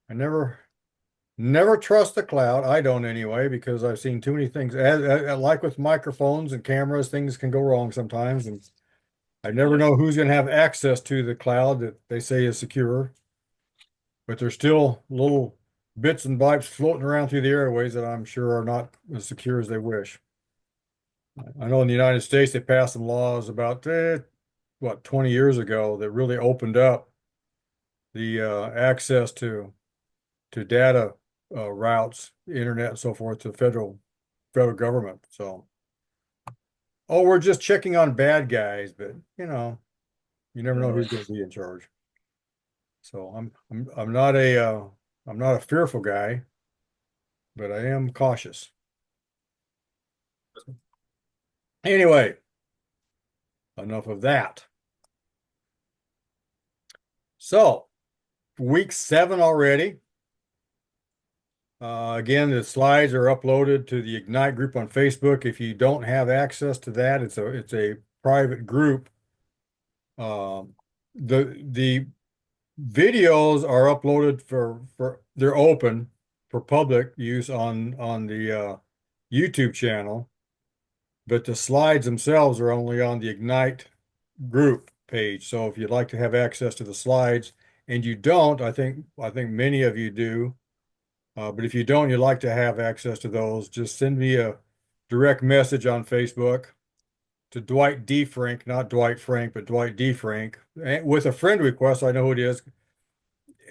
I never trust the cloud. I don't anyway, because I've seen too many things. Like with microphones and cameras, things can go wrong sometimes, and I never know who's going to have access to the cloud that they say is secure. But there's still little bits and bytes floating around through the airways that I'm sure are not as secure as they wish. I know in the United States they passed some laws about 20 years ago that really opened up the access to data routes, internet, and so forth to the federal government. So, oh, we're just checking on bad guys, but you never know who's going to be in charge. So I'm not a fearful guy, but I am cautious. Anyway, enough of that. So, week 7 already. Again, the slides are uploaded to the Ignite group on Facebook. If you don't have access to that, it's a private group. Um, the videos are uploaded for they're open for public use on the YouTube channel, but the slides themselves are only on the Ignite group page. So if you'd like to have access to the slides, and you don't, I think many of you do. But if you don't, you'd like to have access to those, just send me a direct message on Facebook to Dwight D. Frank, not Dwight Frank, but Dwight D. Frank, with a friend request. I know who it is.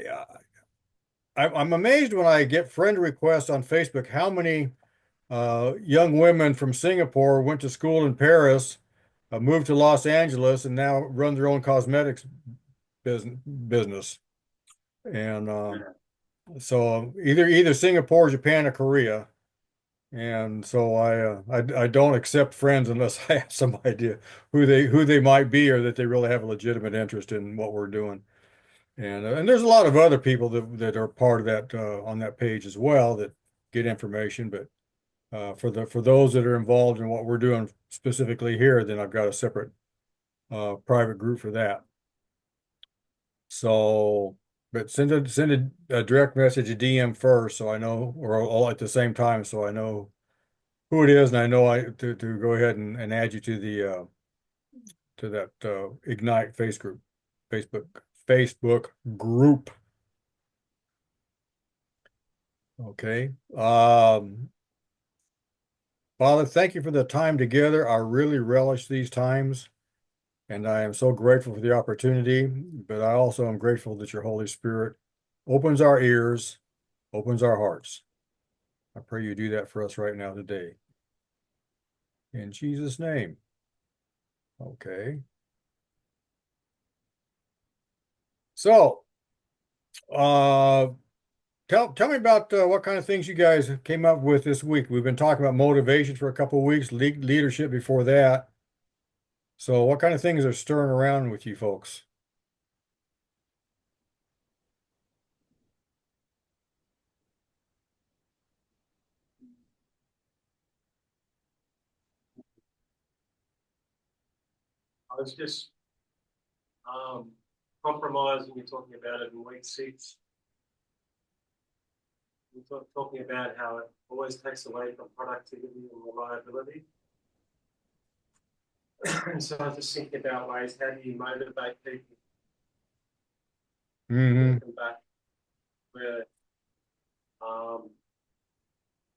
Yeah, I'm amazed when I get friend requests on Facebook, how many young women from Singapore went to school in Paris, moved to Los Angeles, and now run their own cosmetics business. And so either Singapore, Japan, or Korea. And so I don't accept friends unless I have some idea who they might be, or that they really have a legitimate interest in what we're doing. And there's a lot of other people that are part of that on that page as well that get information. But for those that are involved in what we're doing specifically here, then I've got a separate private group for that. So, but send a direct message, a DM first, so I know, or all at the same time, so I know who it is, and I know to go ahead and add you to that Ignite Facebook Facebook group. Okay. Father, thank you for the time together. I really relish these times, and I am so grateful for the opportunity, but I also am grateful that your Holy Spirit opens our ears, opens our hearts. I pray you do that for us right now today. In Jesus' name. Okay. So, uh, tell me about what kind of things you guys came up with this week. We've been talking about motivation for a couple of weeks, leadership before that. So, what kind of things are stirring around with you folks? I was just um, compromising. You're talking about it in week 6. You're talking about how it always takes away from productivity and reliability. And so I was just thinking about ways, how do you motivate people to Hmm. get them back where um,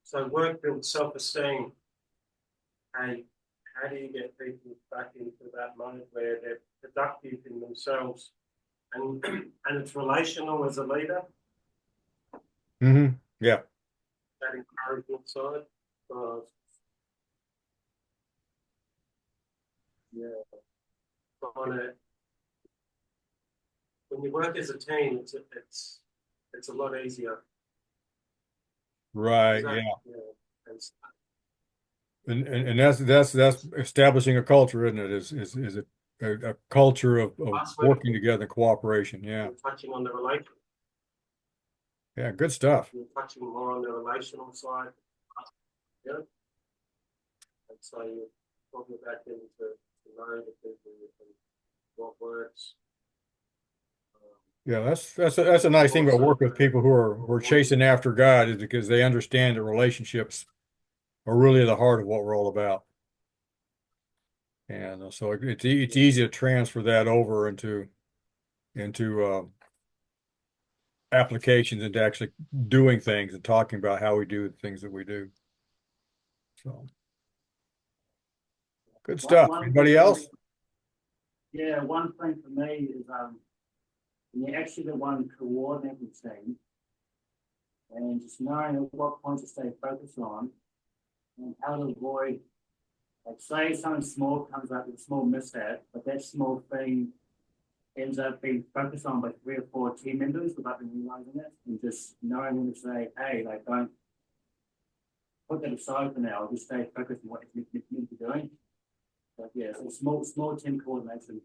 so work builds self-esteem. Hey, how do you get people back into that mode where they're productive in themselves and and it's relational as a leader, Yeah. that encouragement side. Uh, yeah, trying to when you work as a team, it's a lot easier. Is Right. that Yeah. yeah? And And that's establishing a culture, isn't it? Is a culture of last week working together, cooperation. Yeah. you're touching on the relation, Yeah. Good stuff. you're touching more on the relational side, yeah. And so you're talking about getting to know the people and what works. Yeah, that's a nice thing about Also, working with people who are chasing after God is because they understand that relationships are really the heart of what we're all about. And so it's easy to transfer that over into applications, into actually doing things and talking about how we do the things that we do. So good stuff. One thing Anybody for me, else? yeah, one thing for me is when you're actually the one coordinating things and just knowing what points to stay focused on and how to avoid, like, say something small comes up with a small mishap, but that small thing ends up being focused on by 3 or 4 team members without them realizing it, and just knowing when to say, hey, like, don't put that aside for now, just stay focused on what you need to be doing. But yeah, so small team coordination.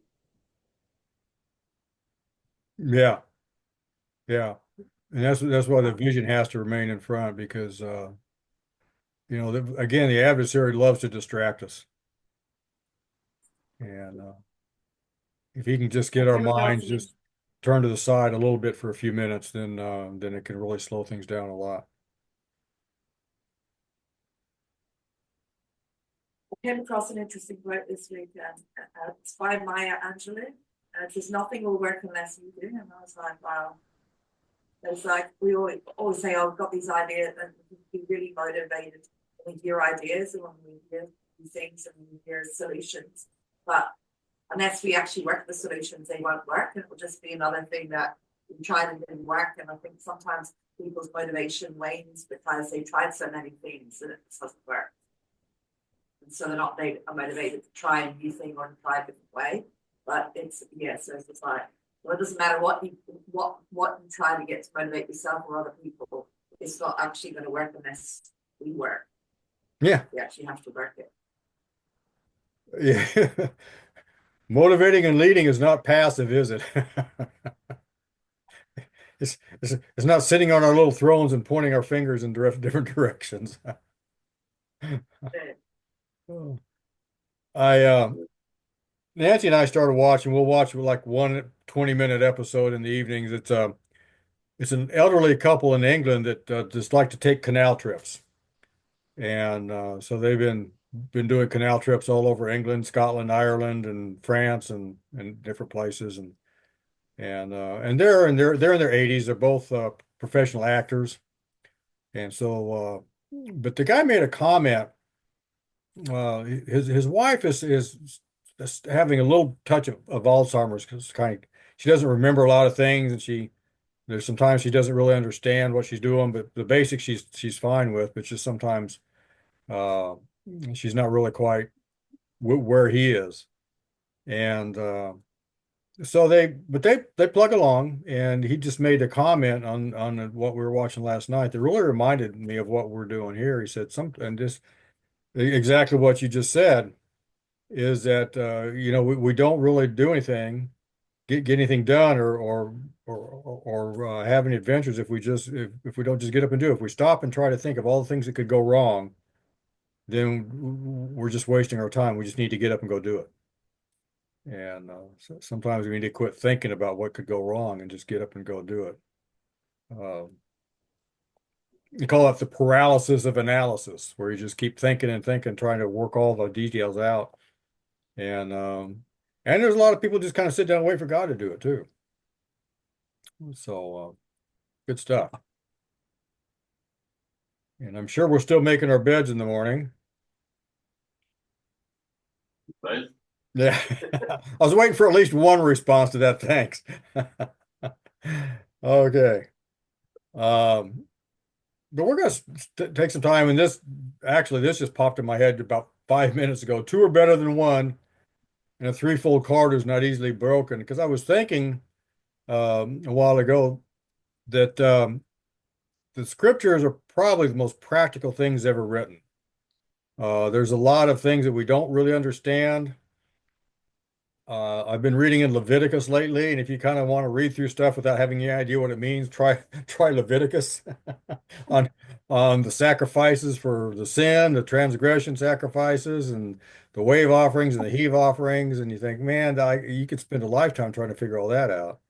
Yeah, yeah. And that's why the vision has to remain in front because again, the adversary loves to distract us. And if he can just get our minds Chemicals, just turned to the side a little bit for a few minutes, then it can really slow things down a lot. I came across an interesting quote this week. It's by Maya Angelou. And it says, "Nothing will work unless you do." And I was like, wow. It's like we always say, "Oh, I've got these ideas," and we be really motivated when we hear ideas and when we hear things and we hear solutions. But unless we actually work the solutions, they won't work. And it will just be another thing that we tried and didn't work. And I think sometimes people's motivation wanes because they tried so many things and it just doesn't work. And so they're not motivated to try a new thing or to try a different way. But so it's like, well, it doesn't matter what you try to get to motivate yourself or other people. It's not actually going to work unless we work. Yeah, We actually have to work it. yeah. Motivating and leading is not passive, is it? It's not sitting on our little thrones and pointing our fingers in different directions. Oh. I Nancy and I started watching. We'll watch like one 20-minute episode in the evenings. It's an elderly couple in England that just like to take canal trips, and so they've been doing canal trips all over England, Scotland, Ireland, and France, and different places, and they're in their 80s. They're both professional actors, and so but the guy made a comment. His wife is having a little touch of Alzheimer's because she doesn't remember a lot of things, and there's sometimes she doesn't really understand what she's doing, but the basics she's fine with, but just sometimes uh, she's not really quite where he is, and so they plug along, and he just made a comment on what we were watching last night that really reminded me of what we're doing here. He said and just exactly what you just said is that we don't really do anything, get anything done or have any adventures if we don't just get up and do it. If we stop and try to think of all the things that could go wrong, then we're just wasting our time. We just need to get up and go do it. And so sometimes we need to quit thinking about what could go wrong and just get up and go do it. You call it the paralysis of analysis, where you just keep thinking and thinking, trying to work all the details out. And there's a lot of people just kind of sit down and wait for God to do it too. So good stuff. And I'm sure we're still making our beds in the morning. right? Yeah. I was waiting for at least one response to that. Thanks. Okay. But we're going to take some time, and this just popped in my head about 5 minutes ago. Two are better than one, and a threefold cord is not easily broken. Because I was thinking a while ago that the scriptures are probably the most practical things ever written. There's a lot of things that we don't really understand. I've been reading in Leviticus lately, and if you kind of want to read through stuff without having any idea what it means, try Leviticus on the sacrifices for the sin, the transgression sacrifices, and the wave offerings and the heave offerings, and you think, man, you could spend a lifetime trying to figure all that out.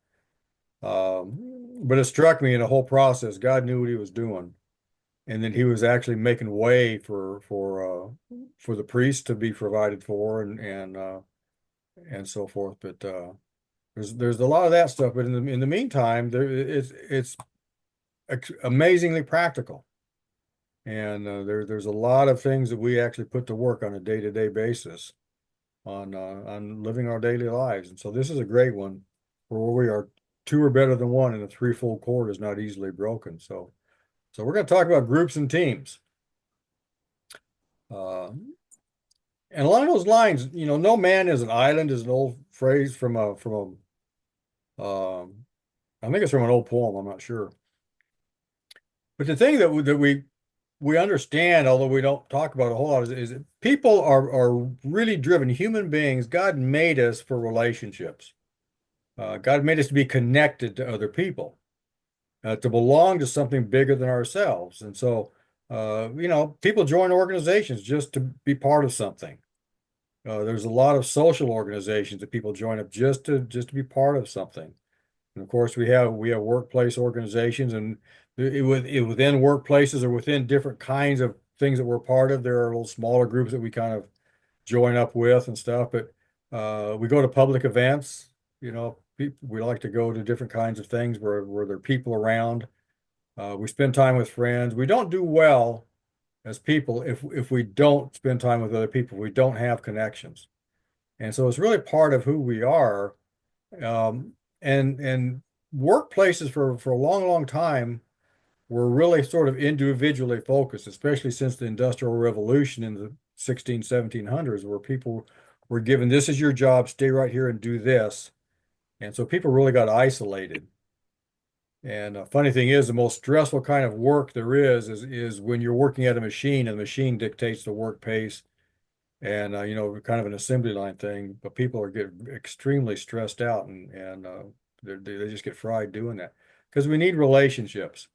But it struck me in the whole process, God knew what he was doing. And then he was actually making way for the priests to be provided for and so forth. But there's a lot of that stuff. But in the meantime, it's amazingly practical. And there's a lot of things that we actually put to work on a day-to-day basis on living our daily lives. And so this is a great one where we are two are better than one, and a threefold cord is not easily broken. So we're going to talk about groups and teams. And along those lines, no man is an island is an old phrase from I think it's from an old poem. I'm not sure. But the thing that we understand, although we don't talk about it a whole lot, is that people are really driven. Human beings, God made us for relationships. God made us to be connected to other people, to belong to something bigger than ourselves. And so, people join organizations just to be part of something. There's a lot of social organizations that people join up just to be part of something. And of course, we have workplace organizations, and within workplaces or within different kinds of things that we're part of, there are little smaller groups that we kind of join up with and stuff. But we go to public events. We like to go to different kinds of things where there are people around. We spend time with friends. We don't do well as people if we don't spend time with other people. We don't have connections, and so it's really part of who we are. And workplaces for a long time were really sort of individually focused, especially since the Industrial Revolution in the 1700s, where people were given, this is your job, stay right here and do this. And so people really got isolated. And funny thing is, the most stressful kind of work there is when you're working at a machine and the machine dictates the work pace and kind of an assembly line thing. But people are getting extremely stressed out and they just get fried doing that because we need relationships.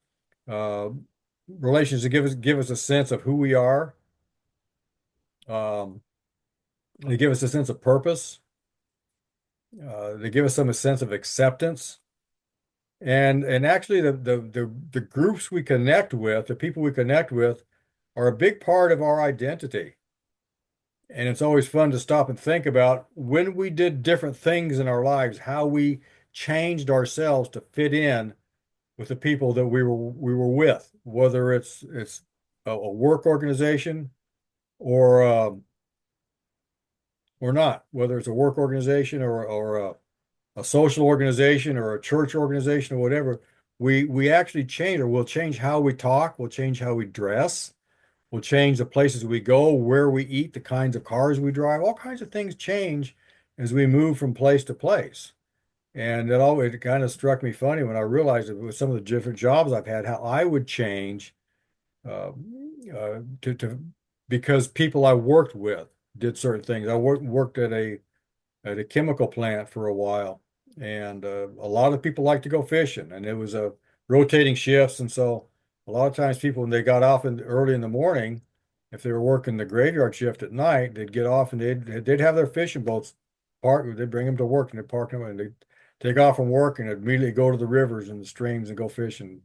Uh, Relationships give us a sense of who we are. Um, they give us a sense of purpose. They give us a sense of acceptance. And actually the groups we connect with, the people we connect with, are a big part of our identity. And it's always fun to stop and think about when we did different things in our lives, how we changed ourselves to fit in with the people that we were with, whether it's a work organization or not, whether it's a work organization or a social organization or a church organization or whatever. We actually change, or we'll change how we talk, we'll change how we dress, we'll change the places we go, where we eat, the kinds of cars we drive, all kinds of things change as we move from place to place. And it kind of struck me funny when I realized that with some of the different jobs I've had, how I would change uh, to because people I worked with did certain things. I worked at a chemical plant for a while, and a lot of people like to go fishing, and it was a rotating shifts, and so a lot of times people when they got off early in the morning, if they were working the graveyard shift at night, they'd get off and they'd have their fishing boats parked. They'd bring them to work and they'd park them and they'd take off from work and immediately go to the rivers and the streams and go fishing.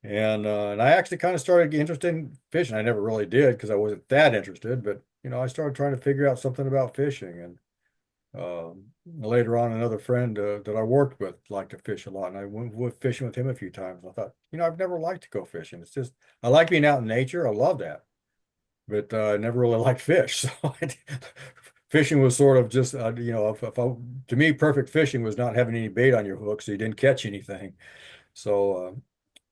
And I actually kind of started getting interested in fishing. I never really did because I wasn't that interested, but I started trying to figure out something about fishing. And later on, another friend that I worked with liked to fish a lot, and I went fishing with him a few times. I thought, I've never liked to go fishing. It's just I like being out in nature. I love that, but I never really liked fish. So fishing was sort of just to me, perfect fishing was not having any bait on your hook, so you didn't catch anything. So,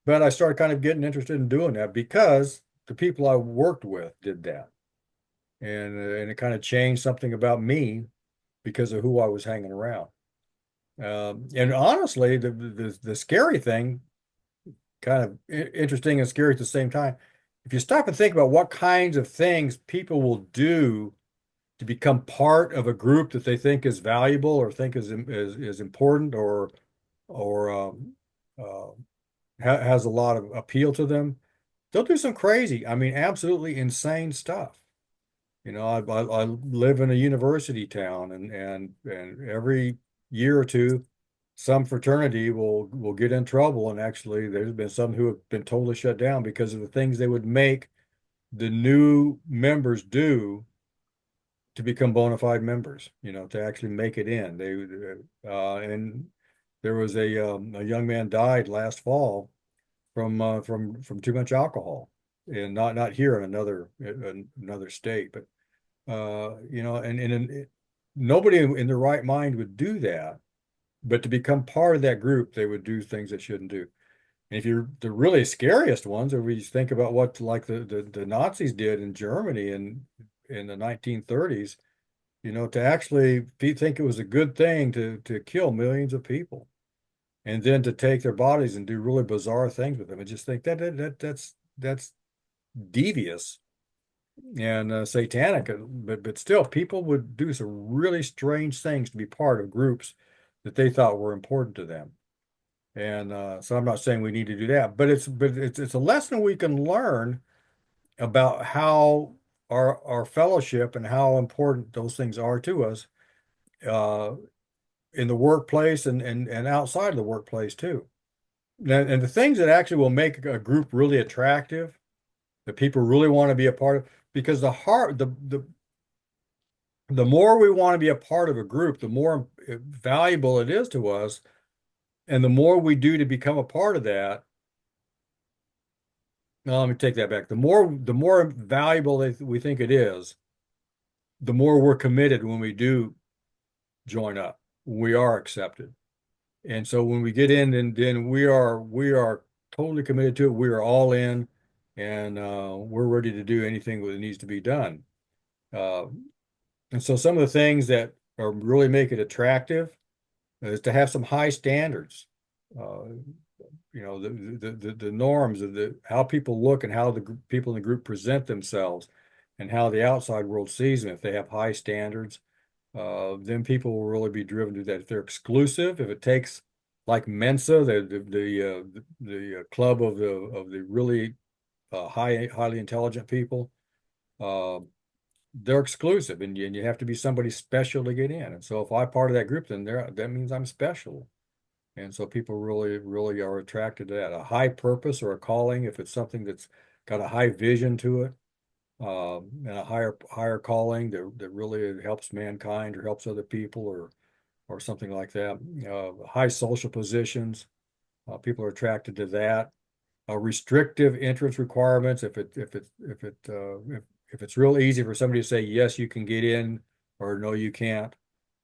but I started kind of getting interested in doing that because the people I worked with did that, and it kind of changed something about me because of who I was hanging around. And honestly, the scary thing, kind of interesting and scary at the same time, if you stop and think about what kinds of things people will do to become part of a group that they think is valuable or think is important or uh, has a lot of appeal to them, they'll do some crazy, I mean, absolutely insane stuff. I live in a university town, and every year or two, some fraternity will get in trouble, and actually there's been some who have been totally shut down because of the things they would make the new members do to become bona fide members, to actually make it in. And there was a young man died last fall from too much alcohol, and not here in another state, but nobody in their right mind would do that. But to become part of that group, they would do things they shouldn't do. And if you're the really scariest ones, or we think about what like the Nazis did in Germany in the 1930s, to actually think it was a good thing to kill millions of people, and then to take their bodies and do really bizarre things with them, and just think that's devious and satanic. But still, people would do some really strange things to be part of groups that they thought were important to them. And so I'm not saying we need to do that, but it's a lesson we can learn about how our fellowship and how important those things are to us uh, in the workplace and outside of the workplace too. And the things that actually will make a group really attractive, that people really want to be a part of, because the more we want to be a part of a group, the more valuable it is to us. And the more we do to become a part of that, no, let me take that back. The more valuable we think it is, the more we're committed when we do join up, when we are accepted. And so when we get in, then we are totally committed to it. We are all in, and we're ready to do anything that needs to be done. Uh, and so some of the things that are really make it attractive is to have some high standards. Uh, the norms of how people look and how the people in the group present themselves and how the outside world sees them. If they have high standards, then people will really be driven to that. If they're exclusive, if it takes like Mensa, the club of the really highly intelligent people, they're exclusive, and you have to be somebody special to get in. And so if I'm part of that group, then that means I'm special. And so people really, really are attracted to that. A high purpose or a calling, if it's something that's got a high vision to it, and a higher calling that really helps mankind or helps other people or something like that. High social positions, people are attracted to that. Restrictive entrance requirements, if it's real easy for somebody to say yes, you can get in, or no, you can't.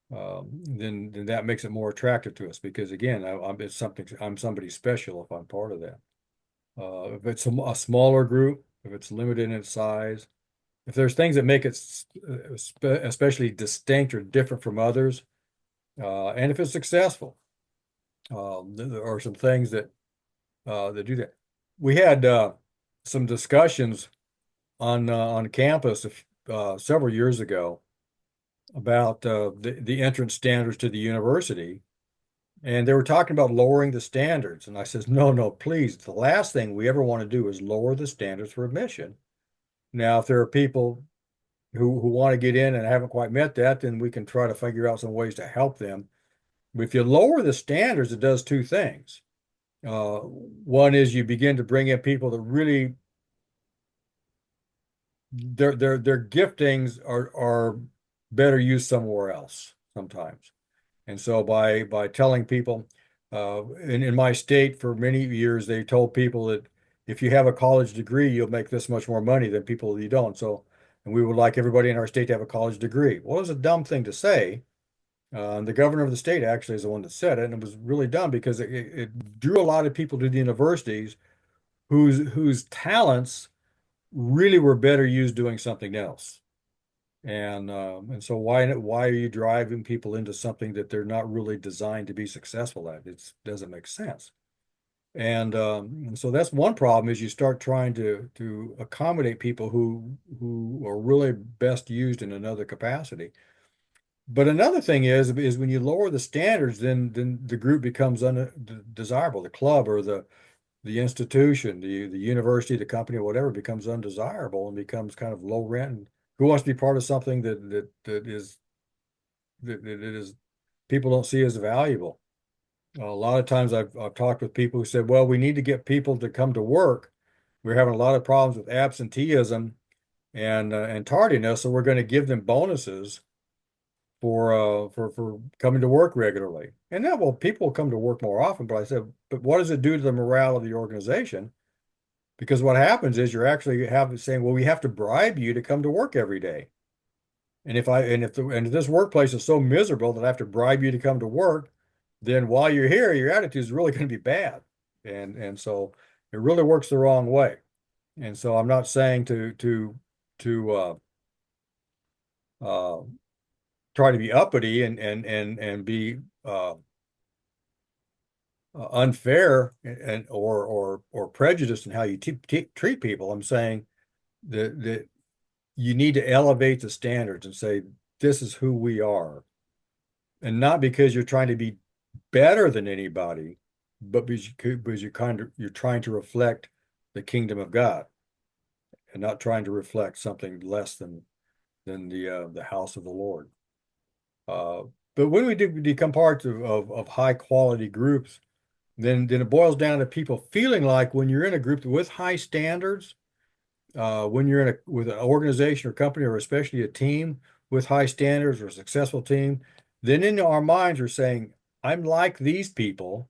Then that makes it more attractive to us, because again, I'm somebody special if I'm part of that. If it's a smaller group, if it's limited in its size, if there's things that make it especially distinct or different from others, and if it's successful, there are some things that do that. We had some discussions on campus several years ago about the entrance standards to the university, and they were talking about lowering the standards. And I says, no, please. The last thing we ever want to do is lower the standards for admission. Now, if there are people who want to get in and haven't quite met that, then we can try to figure out some ways to help them. But if you lower the standards, it does two things. One is you begin to bring in people that really their giftings are better used somewhere else sometimes. And so by telling people, in my state for many years, they told people that if you have a college degree, you'll make this much more money than people that you don't. So, and we would like everybody in our state to have a college degree. Well, it was a dumb thing to say. The governor of the state actually is the one that said it, and it was really dumb because it drew a lot of people to the universities whose talents really were better used doing something else. And so why are you driving people into something that they're not really designed to be successful at? It doesn't make sense. And so that's one problem, is you start trying to accommodate people who are really best used in another capacity. But another thing is when you lower the standards, then the group becomes undesirable. The club or the institution, the university, the company, or whatever, becomes undesirable and becomes kind of low rent. And who wants to be part of something that is people don't see as valuable? A lot of times I've talked with people who said, well, we need to get people to come to work. We're having a lot of problems with absenteeism and tardiness, so we're going to give them bonuses for coming to work regularly. And that, well, people come to work more often, but I said, but what does it do to the morale of the organization? Because what happens is you're actually saying, well, we have to bribe you to come to work every day. And if this workplace is so miserable that I have to bribe you to come to work, then while you're here, your attitude is really going to be bad. And so it really works the wrong way. And so I'm not saying to uh, try to be uppity and be unfair and or prejudiced in how you treat people. I'm saying that you need to elevate the standards and say this is who we are, and not because you're trying to be better than anybody, but because you're trying to reflect the kingdom of God and not trying to reflect something less than the house of the Lord. Uh, but when we do become parts of high quality groups, then it boils down to people feeling like when you're in a group with high standards, when you're in with an organization or company, or especially a team with high standards or a successful team, then in our minds we're saying, I'm like these people.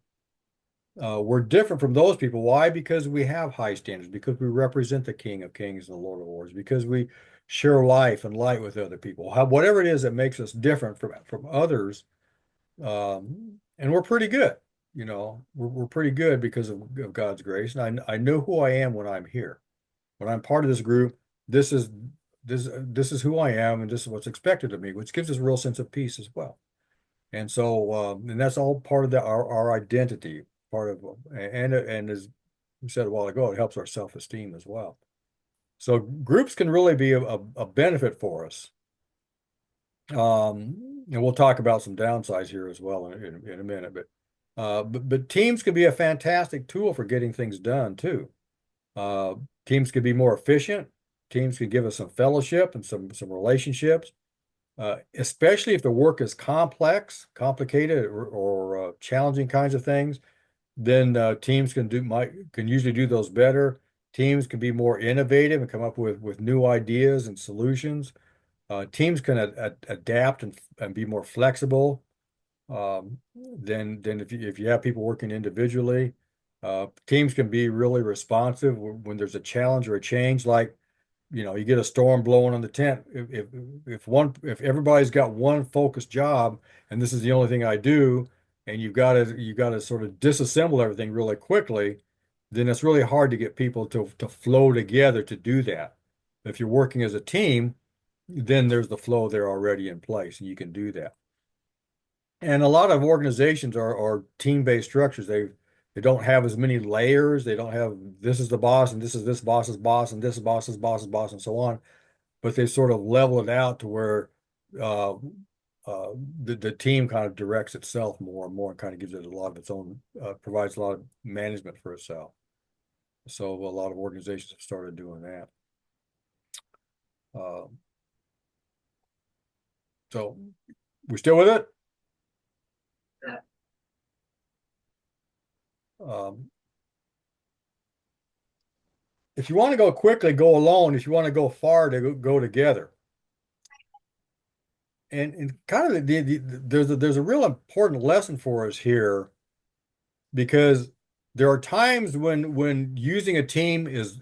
We're different from those people. Why? Because we have high standards, because we represent the King of Kings and the Lord of Lords, because we share life and light with other people. Whatever it is that makes us different from others, and we're pretty good. We're pretty good because of God's grace. And I know who I am when I'm here. When I'm part of this group, this is this is who I am, and this is what's expected of me, which gives us a real sense of peace as well. And so, and that's all part of our identity, part of, and as we said a while ago, it helps our self-esteem as well. So groups can really be a benefit for us. And we'll talk about some downsides here as well in a minute, but teams can be a fantastic tool for getting things done too. Teams can be more efficient. Teams can give us some fellowship and some relationships. Especially if the work is complicated, or challenging kinds of things, then teams can usually do those better. Teams can be more innovative and come up with new ideas and solutions. Teams can adapt and be more flexible than if you have people working individually. Teams can be really responsive when there's a challenge or a change, like you get a storm blowing on the tent. If everybody's got one focused job and this is the only thing I do, and you've got to sort of disassemble everything really quickly, then it's really hard to get people to flow together to do that. If you're working as a team, then there's the flow there already in place, and you can do that. And a lot of organizations are team-based structures. They don't have as many layers. They don't have this is the boss and this is this boss's boss and this boss's boss's boss and so on. But they sort of level it out to where uh, the team kind of directs itself more and more, and kind of gives it a lot of its own, provides a lot of management for itself. So a lot of organizations have started doing that. Uh, so we still with it? If you want to go quickly, go alone. If you want to go far, to go together. And kind of there's a real important lesson for us here, because there are times when using a team is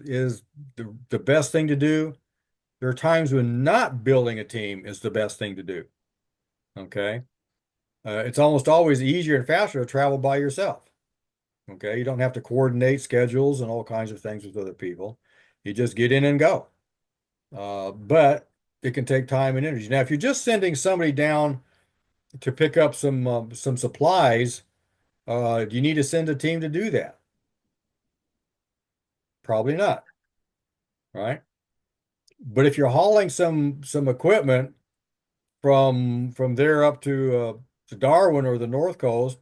the best thing to do. There are times when not building a team is the best thing to do. Okay. It's almost always easier and faster to travel by yourself. Okay. You don't have to coordinate schedules and all kinds of things with other people. You just get in and go. But it can take time and energy. Now, if you're just sending somebody down to pick up some supplies, do you need to send a team to do that? Probably not, right? But if you're hauling some equipment from there up to Darwin or the North Coast,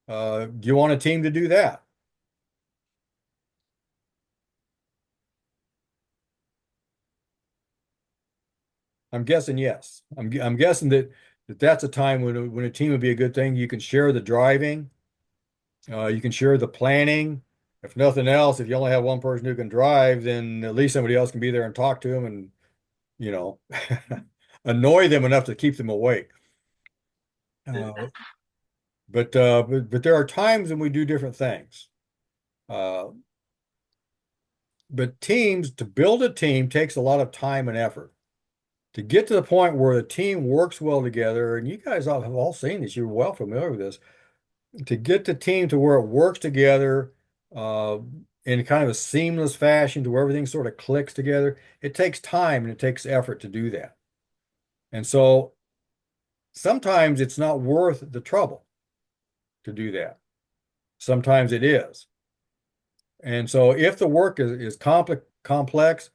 do you want a team to do that? I'm guessing yes. I'm guessing that that's a time when a team would be a good thing. You can share the driving. You can share the planning. If nothing else, if you only have one person who can drive, then at least somebody else can be there and talk to them and, you know, annoy them enough to keep them awake. But there are times when we do different things. Uh, but to build a team takes a lot of time and effort. To get to the point where the team works well together, and you guys all have all seen this, you're well familiar with this, to get the team to where it works together uh, in kind of a seamless fashion to where everything sort of clicks together, it takes time and it takes effort to do that. And so sometimes it's not worth the trouble to do that. Sometimes it is. And so if the work is complex,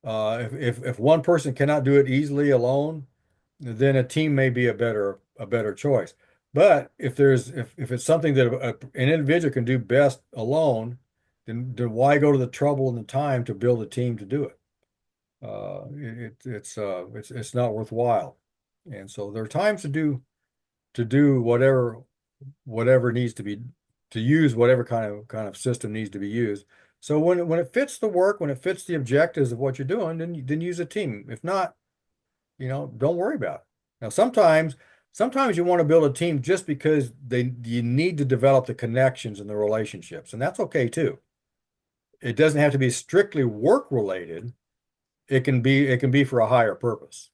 if one person cannot do it easily alone, then a team may be a better choice. But if it's something that an individual can do best alone, then why go to the trouble and the time to build a team to do it? It's not worthwhile. And so there are times to do whatever needs to be to use whatever kind of system needs to be used. So when it fits the work, when it fits the objectives of what you're doing, then use a team. If not, don't worry about it. Now sometimes you want to build a team just because you need to develop the connections and the relationships, and that's okay too. It doesn't have to be strictly work related. It can be for a higher purpose.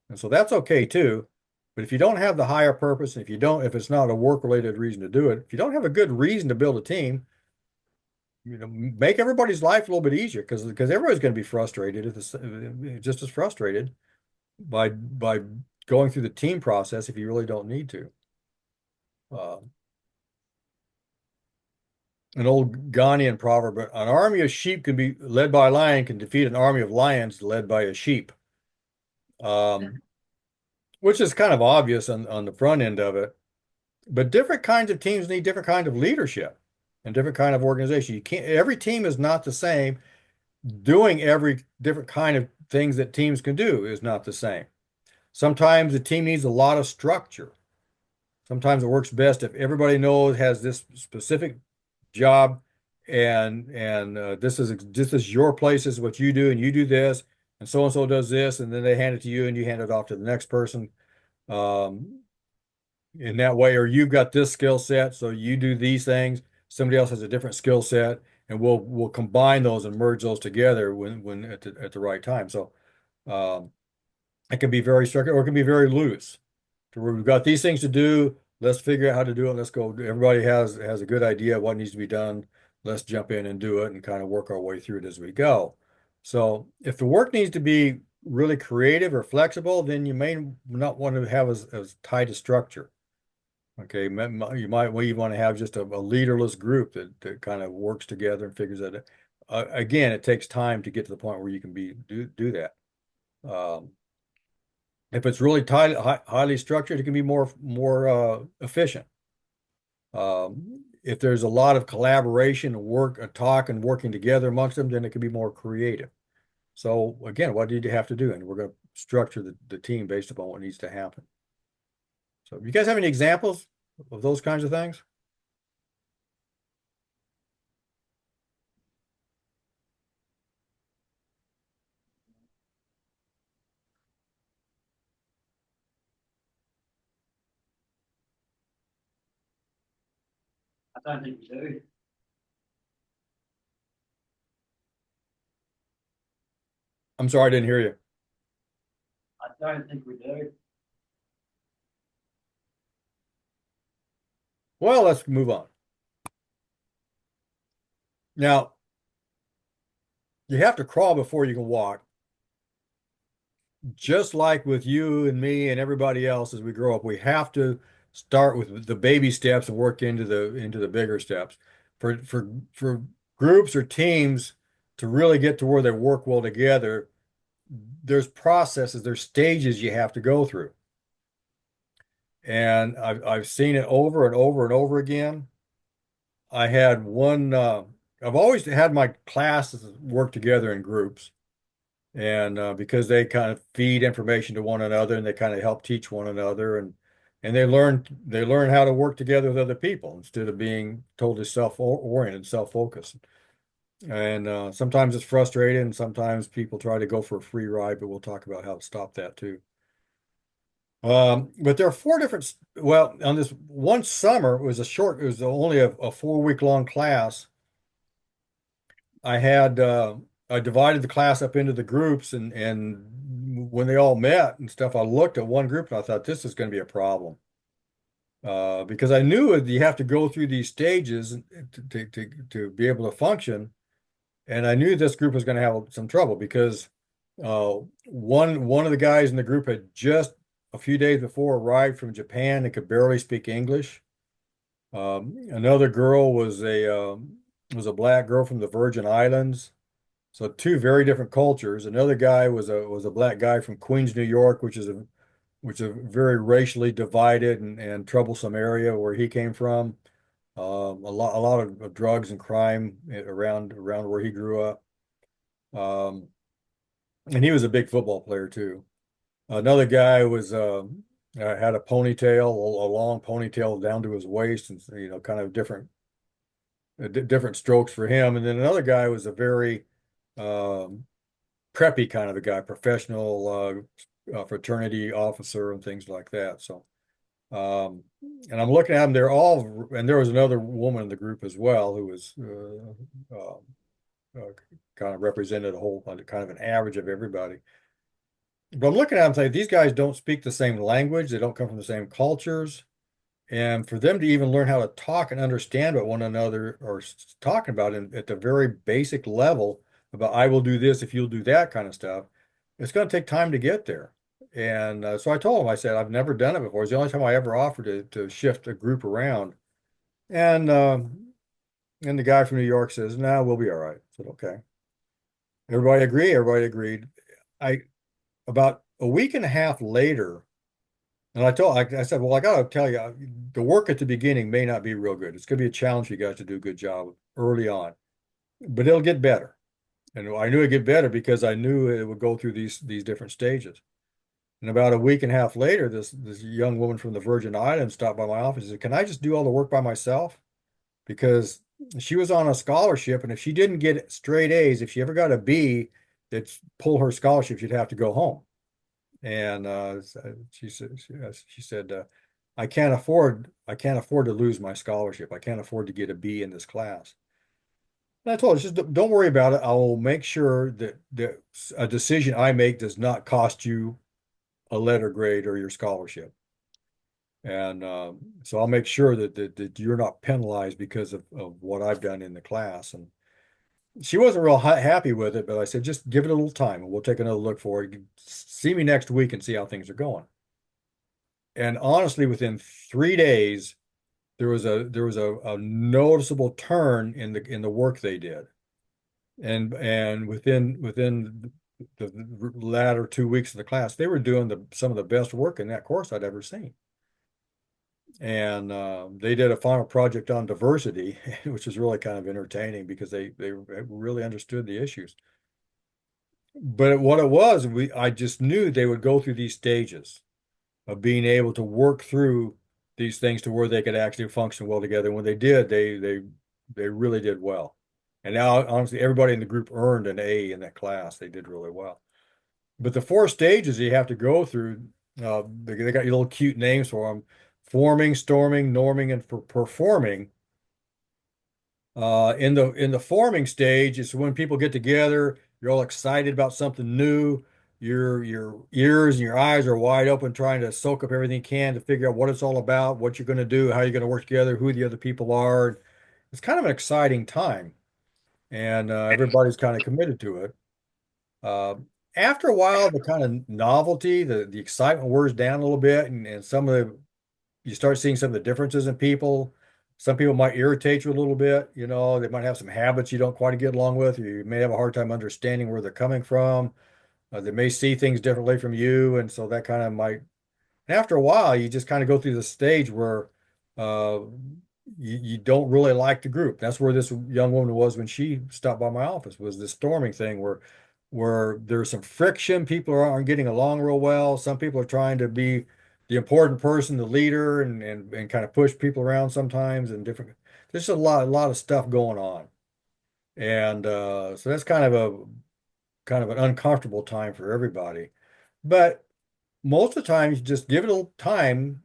And so that's okay too. But if you don't have the higher purpose, and if it's not a work related reason to do it, if you don't have a good reason to build a team, make everybody's life a little bit easier because everybody's going to be frustrated just as frustrated by going through the team process if you really don't need to. Uh, an old Ghanaian proverb, an army of sheep can be led by a lion can defeat an army of lions led by a sheep. Which is kind of obvious on the front end of it. But different kinds of teams need different kind of leadership and different kind of organization. Every team is not the same. Doing every different kind of things that teams can do is not the same. Sometimes the team needs a lot of structure. Sometimes it works best if everybody has this specific job and this is your place, this is what you do, and you do this, and so does this, and then they hand it to you and you hand it off to the next person. Um, in that way, or you've got this skill set, so you do these things. Somebody else has a different skill set, and we'll combine those and merge those together when at the right time. So it can be very structured or it can be very loose. So we've got these things to do. Let's figure out how to do it. Let's go. Everybody has a good idea of what needs to be done. Let's jump in and do it and kind of work our way through it as we go. So if the work needs to be really creative or flexible, then you may not want to have as tight a structure. Okay, you might want to have just a leaderless group that kind of works together and figures that. Again, it takes time to get to the point where you can do that. If it's really highly structured, it can be more efficient. If there's a lot of collaboration and talk and working together amongst them, then it can be more creative. So again, what did you have to do? And we're going to structure the team based upon what needs to happen. So you guys have any examples of those kinds of things? I don't think we do. I'm sorry, I didn't hear you. I don't think we do. Well, let's move on. Now, you have to crawl before you can walk. Just like with you and me and everybody else as we grow up, we have to start with the baby steps and work into the bigger steps. For groups or teams to really get to where they work well together, there's processes, there's stages you have to go through. And I've seen it over and over and over again. I had one I've always had my classes work together in groups. And because they kind of feed information to one another and they kind of help teach one another. And and they learn how to work together with other people instead of being totally self-oriented, self-focused. And sometimes it's frustrating, and sometimes people try to go for a free ride, but we'll talk about how to stop that too. But there are four different, well, on this one summer, it was only a 4 week long class. I had, I divided the class up into the groups, and when they all met and stuff, I looked at one group and I thought this is going to be a problem. Because I knew you have to go through these stages to be able to function. And I knew this group was going to have some trouble because one of the guys in the group had just a few days before arrived from Japan and could barely speak English. Another girl was a black girl from the Virgin Islands, so two very different cultures. Another guy was a black guy from Queens, New York, which is a very racially divided and troublesome area where he came from. A lot of drugs and crime around where he grew up. Um, and he was a big football player too. Another guy had a ponytail, a long ponytail down to his waist, and kind of different strokes for him. And then another guy was a very um, preppy kind of a guy, professional fraternity officer and things like that. So, and I'm looking at them, and there was another woman in the group as well who was kind of represented a whole kind of an average of everybody. But I'm looking at them saying these guys don't speak the same language, they don't come from the same cultures. And for them to even learn how to talk and understand what one another are talking about at the very basic level about I will do this if you'll do that kind of stuff, it's going to take time to get there. And so I told him, I said, I've never done it before. It's the only time I ever offered to shift a group around. And the guy from New York says, no, we'll be all right. I said, okay. Everybody agree? Everybody agreed. About a week and a half later, and I said, well, I got to tell you, the work at the beginning may not be real good. It's going to be a challenge for you guys to do a good job early on, but it'll get better. And I knew it'd get better because I knew it would go through these different stages. And about a week and a half later, this young woman from the Virgin Islands stopped by my office and said, can I just do all the work by myself? Because she was on a scholarship, and if she didn't get straight A's, if she ever got a B, they'd pull her scholarship, she'd have to go home. And she said, I can't afford to lose my scholarship. I can't afford to get a B in this class. And I told her, just don't worry about it. I will make sure that a decision I make does not cost you a letter grade or your scholarship. And so I'll make sure that you're not penalized because of what I've done in the class. And she wasn't real happy with it, but I said, just give it a little time and we'll take another look for it. See me next week and see how things are going. And honestly, within 3 days, there was a noticeable turn in the work they did. And within the latter 2 weeks of the class, they were doing some of the best work in that course I'd ever seen. And they did a final project on diversity, which was really kind of entertaining because they really understood the issues. But what it was, I just knew they would go through these stages of being able to work through these things to where they could actually function well together. And when they did, they really did well. And now, honestly, everybody in the group earned an A in that class. They did really well. But the 4 stages you have to go through, they got your little cute names for them: forming, storming, norming, and for performing. In the forming stage, it's when people get together, you're all excited about something new. Your ears and your eyes are wide open, trying to soak up everything you can to figure out what it's all about, what you're going to do, how you're going to work together, who the other people are. It's kind of an exciting time, and everybody's kind of committed to it. Uh, After a while, the kind of novelty, the excitement wears down a little bit, and you start seeing some of the differences in people. Some people might irritate you a little bit. They might have some habits you don't quite get along with. You may have a hard time understanding where they're coming from. They may see things differently from you, and so that kind of might. And after a while, you just kind of go through the stage where uh, you don't really like the group. That's where this young woman was when she stopped by my office. Was this storming thing where there's some friction. People aren't getting along real well. Some people are trying to be the important person, the leader, and kind of push people around sometimes and different. There's a lot of stuff going on, and so that's kind of an uncomfortable time for everybody. But most of the time, you just give it a little time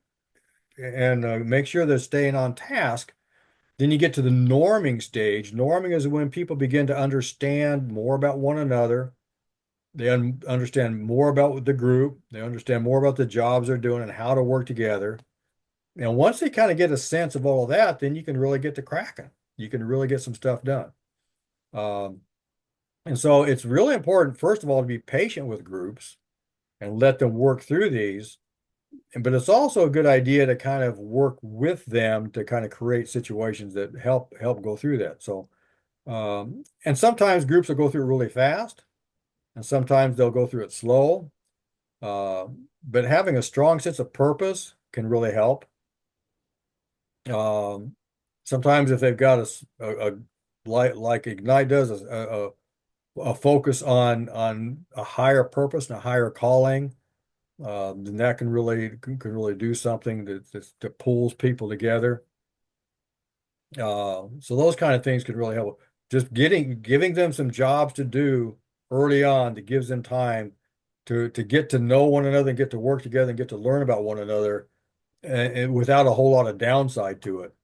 and make sure they're staying on task. Then you get to the norming stage. Norming is when people begin to understand more about one another. They understand more about the group. They understand more about the jobs they're doing and how to work together. And once they kind of get a sense of all of that, then you can really get to cracking. You can really get some stuff done. Um, and so it's really important, first of all, to be patient with groups and let them work through these. But it's also a good idea to kind of work with them to kind of create situations that help go through that. So, and sometimes groups will go through it really fast, and sometimes they'll go through it slow. But having a strong sense of purpose can really help. Um, Sometimes if they've got a like Ignite does a focus on a higher purpose and a higher calling, then that can really do something that pulls people together. So those kind of things can really help. Just giving them some jobs to do early on that gives them time to get to know one another and get to work together and get to learn about one another, and without a whole lot of downside to it.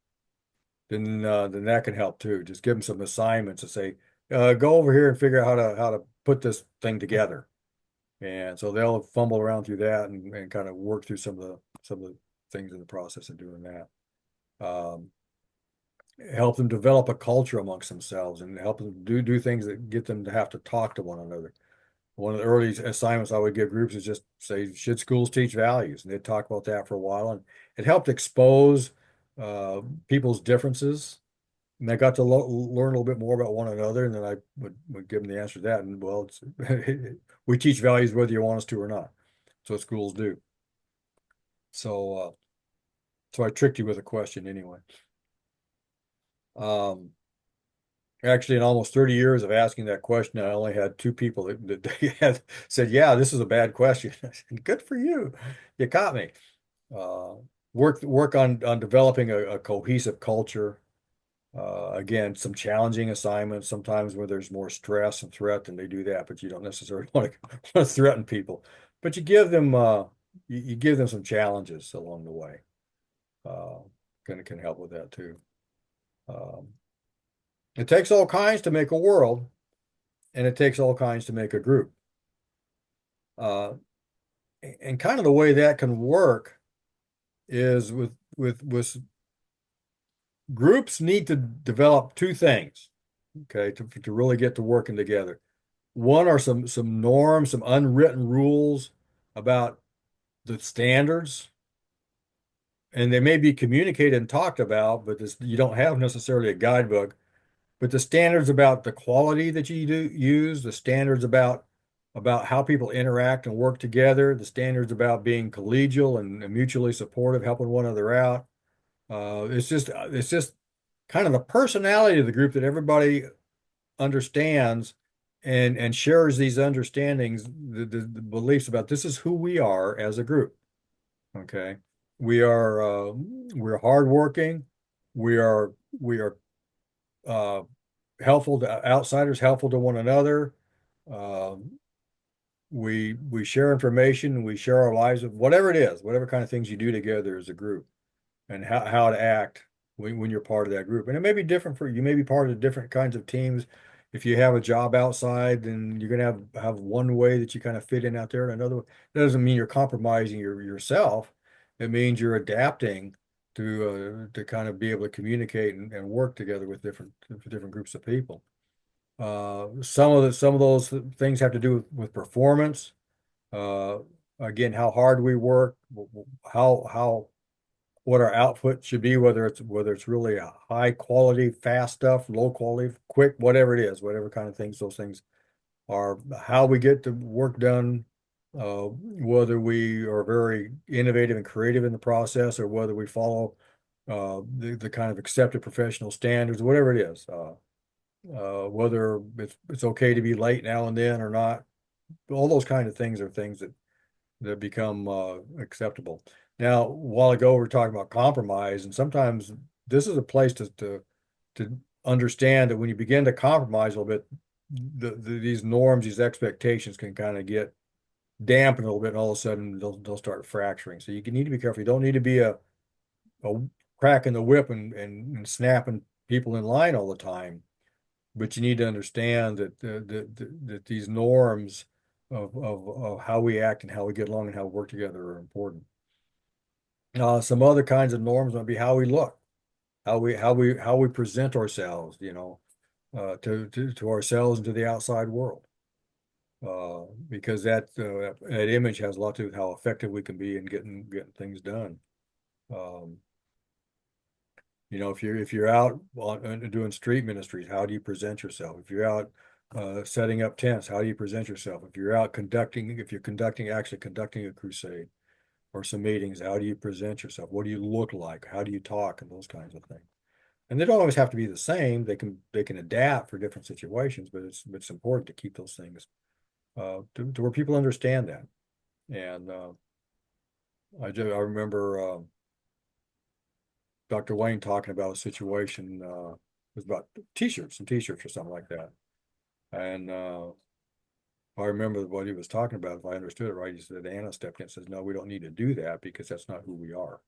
Then that can help too. Just give them some assignments to say, go over here and figure out how to put this thing together. And so they'll fumble around through that and kind of work through some of the things in the process of doing that. Help them develop a culture amongst themselves and help them do things that get them to have to talk to one another. One of the early assignments I would give groups is just say, should schools teach values? And they'd talk about that for a while, and it helped expose people's differences. And they got to learn a little bit more about one another, and then I would give them the answer to that. And well, it's we teach values whether you want us to or not. That's what schools do. So, so I tricked you with a question anyway. Actually, in almost 30 years of asking that question, I only had two people that had said, "Yeah, this is a bad question." I said, "Good for you, you caught me." Uh, work on developing a cohesive culture. Again, some challenging assignments sometimes where there's more stress and threat, and they do that, but you don't necessarily want to threaten people. But you give them some challenges along the way. Can help with that too. Um, it takes all kinds to make a world, and it takes all kinds to make a group. Uh, and kind of the way that can work is with groups need to develop two things, okay, to really get to working together. One are some norms, some unwritten rules about the standards, and they may be communicated and talked about, but you don't have necessarily a guidebook. But the standards about the quality that you do use, the standards about how people interact and work together, the standards about being collegial and mutually supportive, helping one another out. It's just kind of the personality of the group that everybody understands and shares these understandings, the beliefs about this is who we are as a group. Okay, we're hardworking. We are uh, helpful to outsiders, helpful to one another. Um, we share information, we share our lives of whatever it is, whatever kind of things you do together as a group, and how to act when you're part of that group. And it may be different for you may be part of different kinds of teams. If you have a job outside, then you're gonna have one way that you kind of fit in out there, and another way. That doesn't mean you're compromising yourself. It means you're adapting to kind of be able to communicate and work together with different groups of people. Some of those things have to do with performance. Uh, Again, how hard we work, how what our output should be, whether it's really a high quality, fast stuff, low quality, quick, whatever it is, whatever kind of things those things are, how we get the work done, whether we are very innovative and creative in the process, or whether we follow the kind of accepted professional standards, whatever it is. Whether it's okay to be late now and then or not. All those kind of things are things that become acceptable. Now, a while ago, we were talking about compromise, and sometimes this is a place to understand that when you begin to compromise a little bit, these norms, these expectations can kind of get dampened a little bit, and all of a sudden they'll start fracturing. So you need to be careful. You don't need to be a cracking the whip and snapping people in line all the time, but you need to understand that that these norms of how we act and how we get along and how we work together are important. Some other kinds of norms might be how we look, how we present ourselves, to ourselves and to the outside world. Because that image has a lot to do with how effective we can be in getting things done. If you're out doing street ministries, how do you present yourself? If you're out setting up tents, how do you present yourself? If you're actually conducting a crusade or some meetings, how do you present yourself? What do you look like? How do you talk, and those kinds of things? And they don't always have to be the same. They can adapt for different situations, but it's important to keep those things to where people understand that. And I remember Dr. Wayne talking about a situation, it was about some t-shirts or something like that. And I remember what he was talking about. If I understood it right, he said Anna stepped in and says, "No, we don't need to do that because that's not who we are."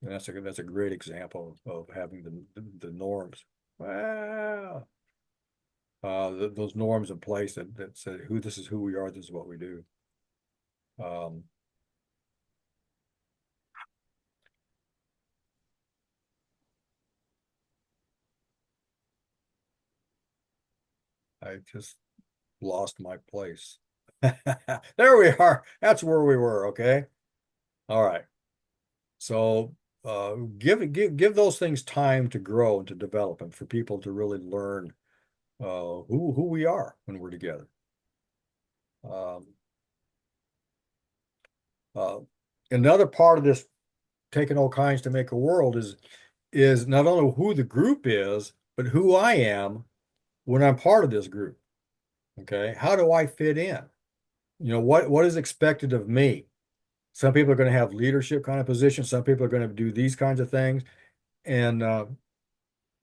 And that's a great example of having the norms. Wow. Those norms in place that say this is who we are, this is what we do. I just lost my place. There we are. That's where we were. Okay. All right. So give those things time to grow and to develop, and for people to really learn who we are when we're together. Another part of this taking all kinds to make a world is not only who the group is, but who I am when I'm part of this group. Okay, how do I fit in? What is expected of me? Some people are going to have leadership kind of positions. Some people are going to do these kinds of things. And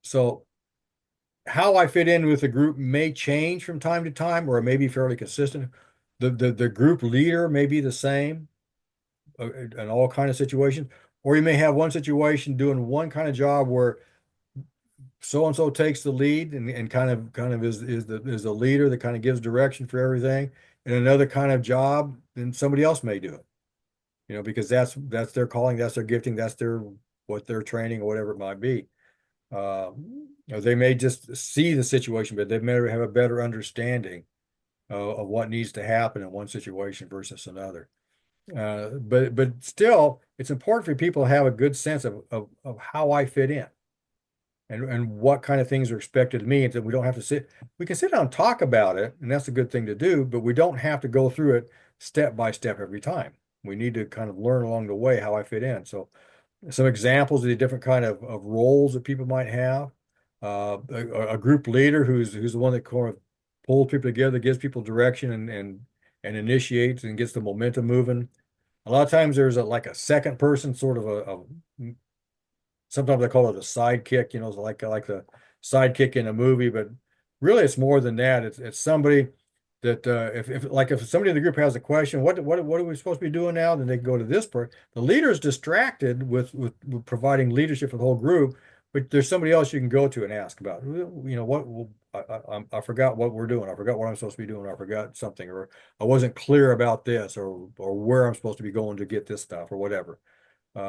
so how I fit in with the group may change from time to time, or it may be fairly consistent. The group leader may be the same in all kind of situations, or you may have one situation doing one kind of job where so and so takes the lead and kind of is the leader that kind of gives direction for everything. And another kind of job, then somebody else may do it. Because that's their calling, that's their gifting, that's what their training or whatever it might be. They may just see the situation, but they may have a better understanding of what needs to happen in one situation versus another. But still, it's important for people to have a good sense of how I fit in and what kind of things are expected of me, and that we don't have to we can sit down and talk about it, and that's a good thing to do, but we don't have to go through it step by step every time. We need to kind of learn along the way how I fit in. So some examples of the different kind of roles that people might have. A group leader who's the one that kind of pulls people together, gives people direction and initiates and gets the momentum moving. A lot of times there's like a second person, sort of sometimes I call it a sidekick, like the sidekick in a movie, but really it's more than that. It's somebody that if somebody in the group has a question, what are we supposed to be doing now? Then they go to this part. The leader is distracted with providing leadership for the whole group, but there's somebody else you can go to and ask about. I forgot what we're doing. I forgot what I'm supposed to be doing. I forgot something, or I wasn't clear about this, or where I'm supposed to be going to get this stuff, or whatever.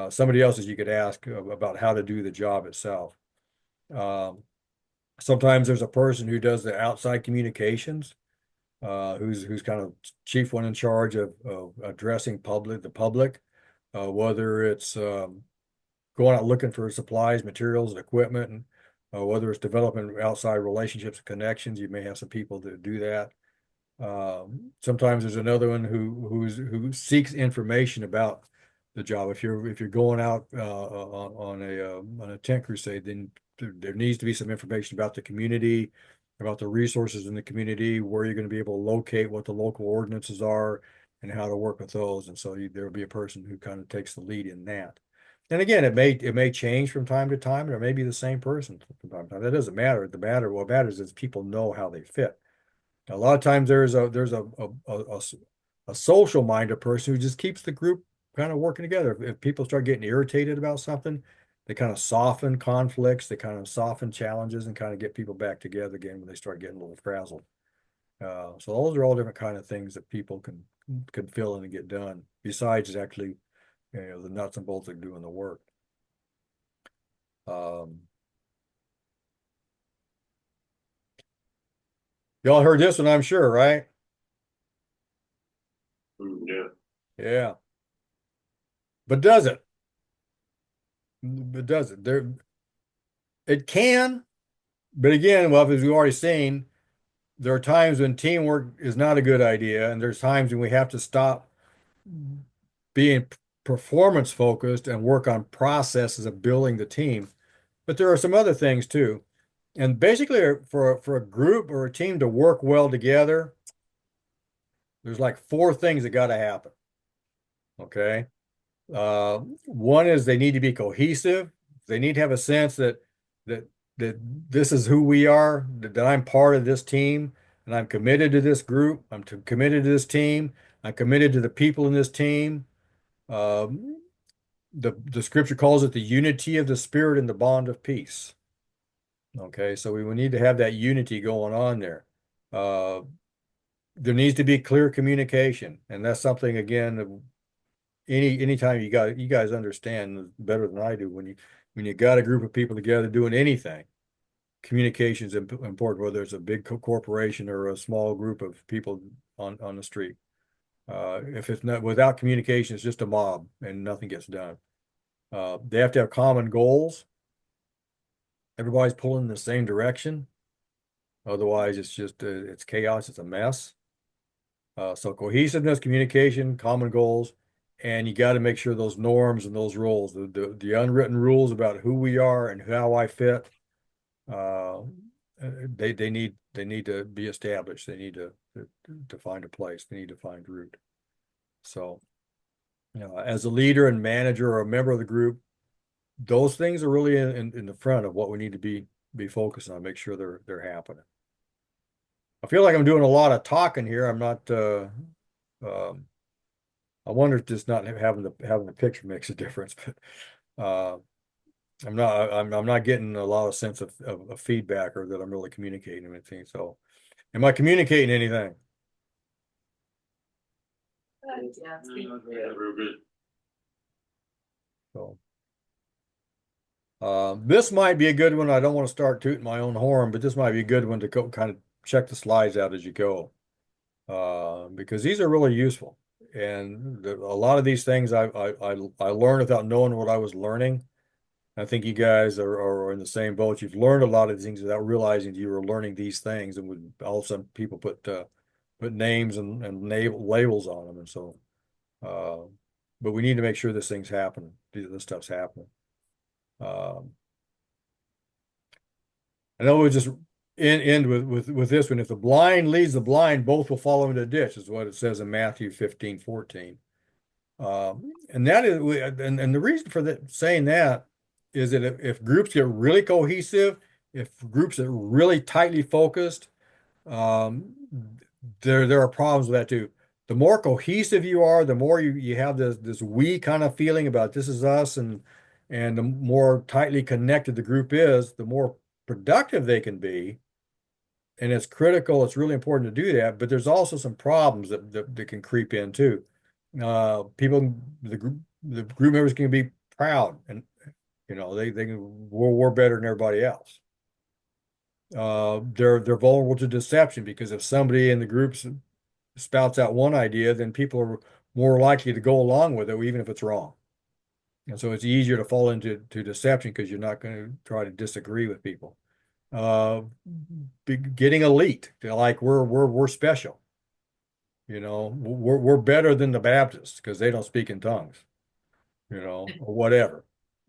Somebody else you could ask about how to do the job itself. Sometimes there's a person who does the outside communications. Who's kind of chief one in charge of addressing the public, whether it's going out looking for supplies, materials, and equipment, and whether it's developing outside relationships and connections. You may have some people that do that. Sometimes there's another one who seeks information about the job. If you're going out on a tent crusade, then there needs to be some information about the community, about the resources in the community, where you're going to be able to locate what the local ordinances are, and how to work with those. And so there'll be a person who kind of takes the lead in that. And again, it may change from time to time, or it may be the same person from time to time. That doesn't matter. What matters is people know how they fit. A lot of times there's a social minded person who just keeps the group kind of working together. If people start getting irritated about something, they kind of soften conflicts, they kind of soften challenges, and kind of get people back together again when they start getting a little frazzled. So those are all different kind of things that people can fill in and get done. Besides actually, the nuts and bolts of doing the work. Y'all heard this one, I'm sure, right? Yeah. Yeah. But does it? But does it? It can, but again, well, as we've already seen, there are times when teamwork is not a good idea, and there's times when we have to stop being performance focused and work on processes of building the team. But there are some other things too. And basically, for a group or a team to work well together, there's like 4 things that got to happen. Okay. One is they need to be cohesive. They need to have a sense that this is who we are, that I'm part of this team, and I'm committed to this group. I'm committed to this team. I'm committed to the people in this team. The scripture calls it the unity of the spirit and the bond of peace. Okay, so we need to have that unity going on there. There needs to be clear communication, and that's something again. Anytime you guys understand better than I do when you got a group of people together doing anything, communication is important, whether it's a big corporation or a small group of people on the street. If it's not without communication, it's just a mob and nothing gets done. They have to have common goals. Everybody's pulling in the same direction. Otherwise, it's just it's chaos. It's a mess. So cohesiveness, communication, common goals, and you got to make sure those norms and those rules, the unwritten rules about who we are and how I fit, they need to be established. They need to find a place. They need to find root. So, as a leader and manager or a member of the group, those things are really in the front of what we need to be focused on. Make sure they're happening. I feel like I'm doing a lot of talking here. I'm not. I wonder if just not having the picture makes a difference, but I'm not getting a lot of sense of feedback or that I'm really communicating anything. So, am I communicating anything? Yeah, it's been- Real good. So, this might be a good one. I don't want to start tooting my own horn, but this might be a good one to go kind of check the slides out as you go, because these are really useful. And a lot of these things I learned without knowing what I was learning. I think you guys are in the same boat. You've learned a lot of these things without realizing you were learning these things, and all of a sudden people put names and labels on them, and so. But we need to make sure this thing's happening. This stuff's happening. I know we just end with this one. If the blind leads the blind, both will fall into the ditch, is what it says in Matthew 15:14. And that is, and the reason for that saying that is that if groups get really cohesive, if groups are really tightly focused, there are problems with that too. The more cohesive you are, the more you have this we kind of feeling about this is us, and the more tightly connected the group is, the more productive they can be. And it's critical. It's really important to do that. But there's also some problems that can creep in too. The group members can be proud, and they can we're better than everybody else. They're vulnerable to deception, because if somebody in the group spouts out one idea, then people are more likely to go along with it, even if it's wrong. And so it's easier to fall into deception because you're not going to try to disagree with people. Getting elite, like we're special. We're better than the Baptists because they don't speak in tongues, or whatever.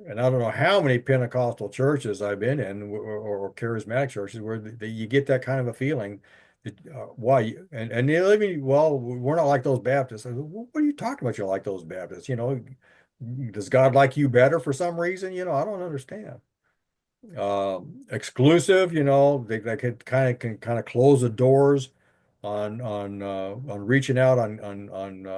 And I don't know how many Pentecostal churches I've been in, or charismatic churches, where you get that kind of a feeling Why? And they live in, well, we're not like those Baptists. I said, what are you talking about? You're like those Baptists, does God like you better for some reason? I don't understand. Exclusive, they could kind of close the doors on reaching out and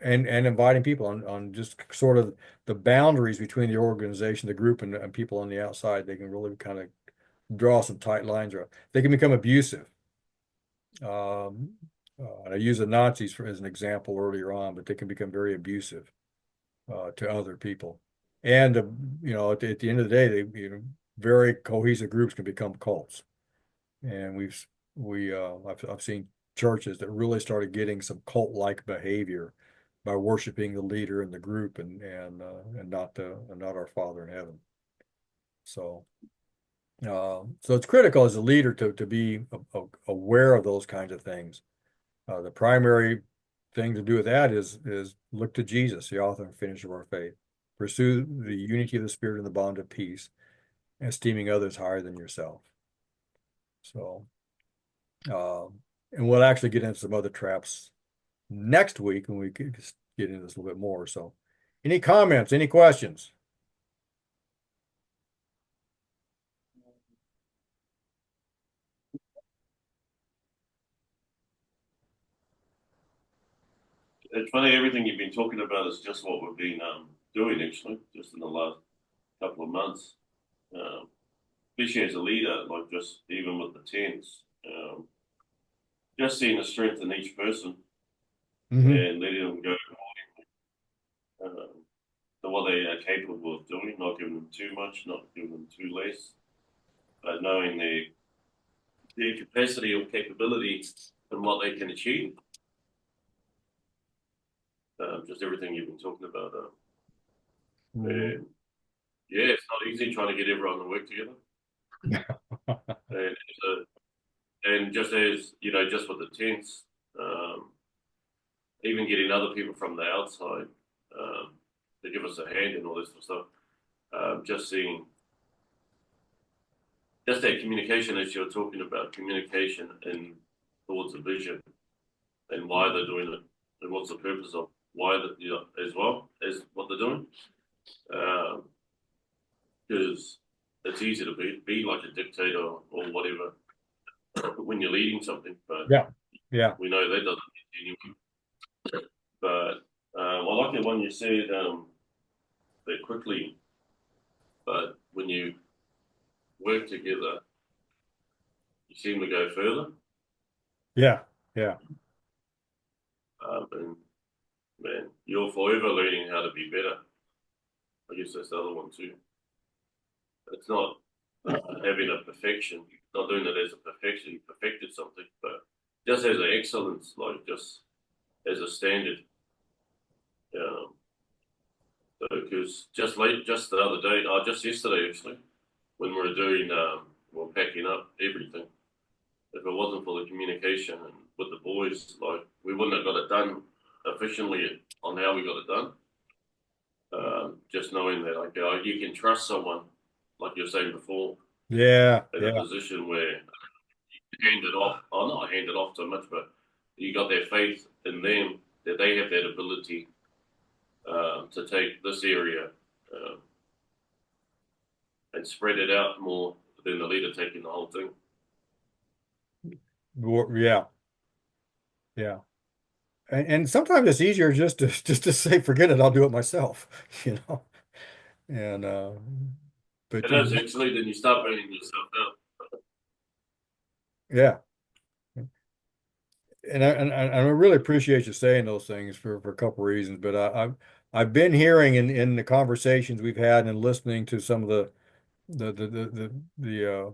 inviting people on just sort of the boundaries between the organization, the group, and people on the outside. They can really kind of draw some tight lines around. They can become abusive. And I used the Nazis as an example earlier on, but they can become very abusive to other people. And at the end of the day, very cohesive groups can become cults. And I've seen churches that really started getting some cult-like behavior by worshiping the leader in the group and not our Father in heaven. So it's critical as a leader to be aware of those kinds of things. The primary thing to do with that is look to Jesus, the author and finisher of our faith. Pursue the unity of the Spirit and the bond of peace, esteeming others higher than yourself. So, and we'll actually get into some other traps next week when we get into this a little bit more. So, any comments, any questions? It's funny, everything you've been talking about is just what we've been doing actually, just in the last couple of months. Especially as a leader, like just even with the tents, just seeing the strength in each person and letting them go to what they are capable of doing, not giving them too much, not giving them too less, but knowing their capacity or capability and what they can achieve. Just everything you've been talking about. And yeah, it's not easy trying to get everyone to work together. and just as, just with the tents, even getting other people from the outside to give us a hand and all this sort of stuff. Just seeing, just that communication that you're talking about, communication and towards a vision and why they're doing it and what's the purpose of why, as well as what they're doing. Because it's easy to be like a dictator or whatever when you're leading something, but yeah, we know that doesn't continue. But I like the one you said that quickly, but when you work together, you seem to go further. yeah. And man, you're forever learning how to be better. I guess that's the other one too. It's not having a perfection, not doing it as a perfection. You perfected something, but just as an excellence, like just as a standard. So because just the other day, just yesterday actually, when we were doing, we were packing up everything. If it wasn't for the communication and with the boys, like we wouldn't have got it done efficiently on how we got it done. Just knowing that, like, you can trust someone, like you were saying before, in a position where you hand it off, or not hand it off so much, but you got their faith in them that they have that ability to take this area and spread it out more than the leader taking the whole thing. Yeah. And sometimes it's easier just to say, forget it, I'll do it myself, And but It is actually, then you start burning yourself out. yeah. And I really appreciate you saying those things for a couple of reasons. But I've been hearing in the conversations we've had and listening to some of the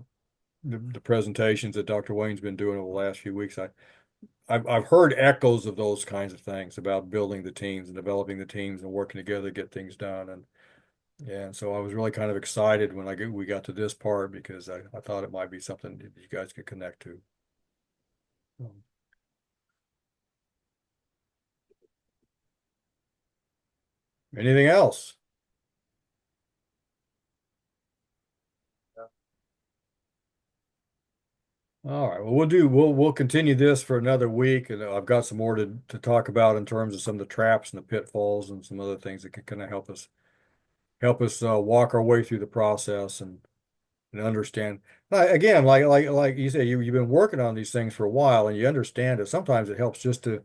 presentations that Dr. Wayne's been doing over the last few weeks. I've heard echoes of those kinds of things about building the teams and developing the teams and working together to get things done. And so I was really kind of excited when we got to this part because I thought it might be something that you guys could connect to. Anything else? All right, well, we'll continue this for another week, and I've got some more to talk about in terms of some of the traps and the pitfalls and some other things that can kind of help us walk our way through the process and understand. Again, like you say, you've been working on these things for a while and you understand it. Sometimes it helps just to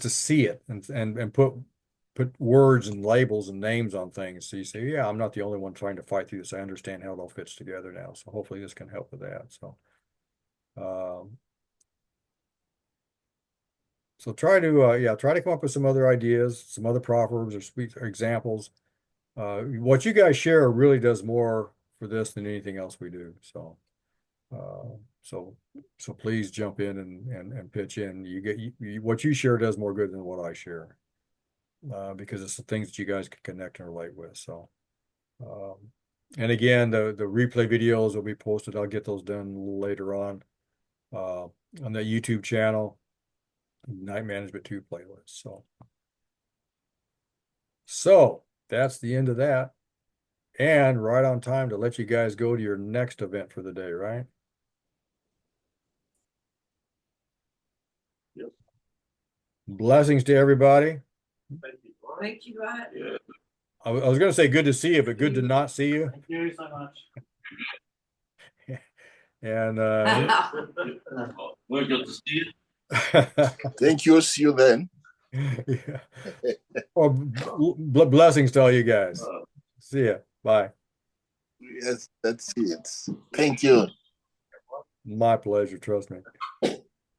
see it and put words and labels and names on things. So you say, yeah, I'm not the only one trying to fight through this. I understand how it all fits together now. So hopefully this can help with that. Um, so try to come up with some other ideas, some other proverbs or speak or examples. What you guys share really does more for this than anything else we do. Uh, so, so please jump in and pitch in. What you share does more good than what I share, because it's the things that you guys can connect and relate with. So, and again, the replay videos will be posted. I'll get those done a little later on the YouTube channel, Night Management 2 playlist. So that's the end of that. And right on time to let you guys go to your next event for the day, right? Yep. Blessings to everybody. Thank you. Brian. Thank you, Ryan. Yeah. I was going to say good to see you, but good to not see you. Thank you so much. And We're good to see you. Thank you. See you then. yeah. Well, blessings to all you guys. See ya. Bye. Yes, that's it. Thank you. My pleasure. Trust me.